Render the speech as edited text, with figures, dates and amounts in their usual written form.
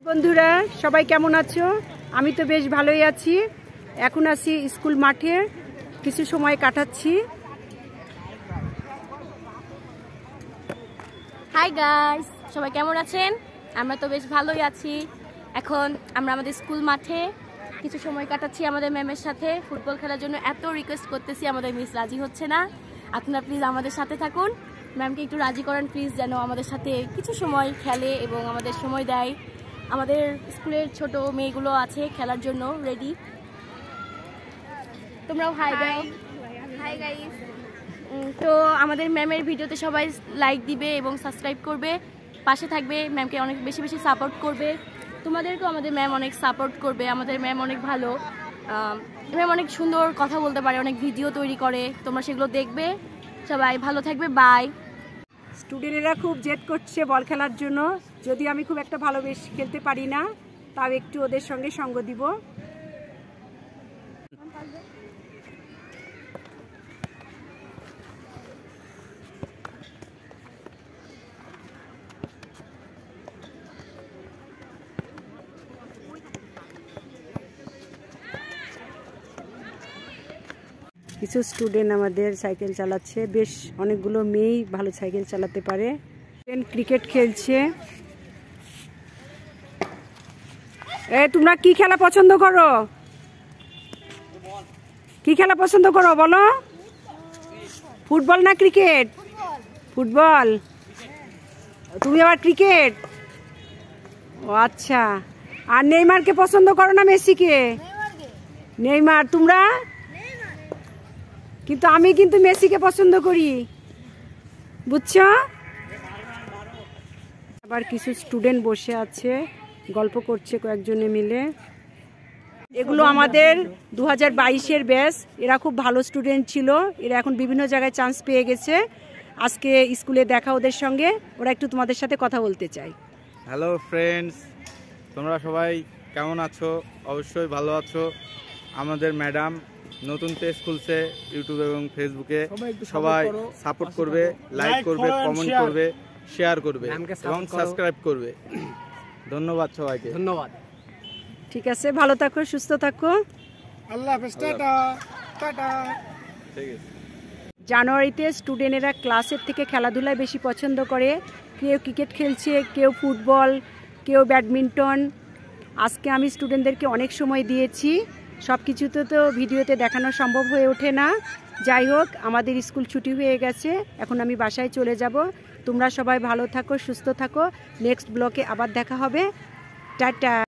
বন্ধুরা সবাই কেমন আছো? আমি তো বেশ ভালোই আছি। এখন আছি স্কুল মাঠে, কিছু সময় কাটাচ্ছি। হাই গাইস, সবাই কেমন আছেন? আমরা তো বেশ ভালোই আছি। এখন আমরা আমাদের স্কুল মাঠে কিছু সময় কাটাচ্ছি আমাদের ম্যামের সাথে। ফুটবল খেলার জন্য এত রিকোয়েস্ট করতেছি, আমাদের মিস রাজি হচ্ছে না। আপনারা প্লিজ আমাদের সাথে থাকুন, ম্যামকে একটু রাজি করেন প্লিজ, যেন আমাদের সাথে কিছু সময় খেলে এবং আমাদের সময় দেয়। আমাদের স্কুলের ছোট মেয়েগুলো আছে খেলার জন্য রেডি। তোমরাও হাই দাও। Hi guys. তো আমাদের ম্যামের ভিডিওতে সবাই লাইক দিবে এবং সাবস্ক্রাইব করবে, পাশে থাকবে, ম্যামকে অনেক বেশি বেশি সাপোর্ট করবে। তোমাদেরকেও আমাদের ম্যাম অনেক সাপোর্ট করবে। আমাদের ম্যাম অনেক ভালো, ম্যাম অনেক সুন্দর কথা বলতে পারে, অনেক ভিডিও তৈরি করে, তোমরা সেগুলো দেখবে। সবাই ভালো থাকবে, বাই। স্টুডেন্টরা খুব জেদ করছে বল খেলার জন্য, যদি আমি খুব একটা ভালো বেশ খেলতে পারি না, তাও একটু ওদের সঙ্গে সঙ্গ দিব। কিছু স্টুডেন্ট আমাদের সাইকেল চালাচ্ছে, বেশ অনেকগুলো মেয়েই ভালো সাইকেল চালাতে পারে। ক্রিকেট খেলছে। তোমরা কি খেলা পছন্দ করো? কি খেলা পছন্দ করো বলো? ফুটবল না ক্রিকেট? ফুটবল। তুমি আবার ক্রিকেট? ও আচ্ছা। আর নেইমারকে পছন্দ করো না মেসিকে? নেইমার। তোমরা? কিন্তু আমি কিন্তু মেসিকে পছন্দ করি, বুঝছো? আবার কিছু স্টুডেন্ট বসে আছে, গল্প করছে কয়েকজনে মিলে। এগুলো আমাদের 2022-এর ব্যাচ। এরা খুব ভালো স্টুডেন্ট ছিল, এরা এখন বিভিন্ন জায়গায় চান্স পেয়ে গেছে। আজকে স্কুলে দেখা ওদের সঙ্গে, ওরা একটু তোমাদের সাথে কথা বলতে চাই। হ্যালো ফ্রেন্ডস, তোমরা সবাই কেমন আছো? অবশ্যই ভালো আছো। আমাদের ম্যাডাম নতুন পেজ খুলছে ইউটিউব এবং ফেসবুকে, সবাই সাপোর্ট করবে, লাইক করবে, কমেন্ট করবে, শেয়ার করবে এবং সাবস্ক্রাইব করবে। ধন্যবাদ সবাইকে। ধন্যবাদ। ঠিক আছে, ভালো থাকো, সুস্থ থাকো, আল্লাহ হাফেজ। Tata tata. ঠিক আছে। জানুয়ারিতে স্টুডেন্টেরা ক্লাসের থেকে খেলাধুলায় বেশি পছন্দ করে। কেউ ক্রিকেট খেলছে, কেউ ফুটবল, কেউ ব্যাডমিন্টন। আজকে আমি স্টুডেন্টদেরকে অনেক সময় দিয়েছি, সব কিছুতে তো ভিডিওতে দেখানো সম্ভব হয়ে ওঠে না। যাই হোক, আমাদের স্কুল ছুটি হয়ে গেছে, এখন আমি বাসায় চলে যাব। তোমরা সবাই ভালো থাকো, সুস্থ থাকো। নেক্সট ব্লগে আবার দেখা হবে। টাটা।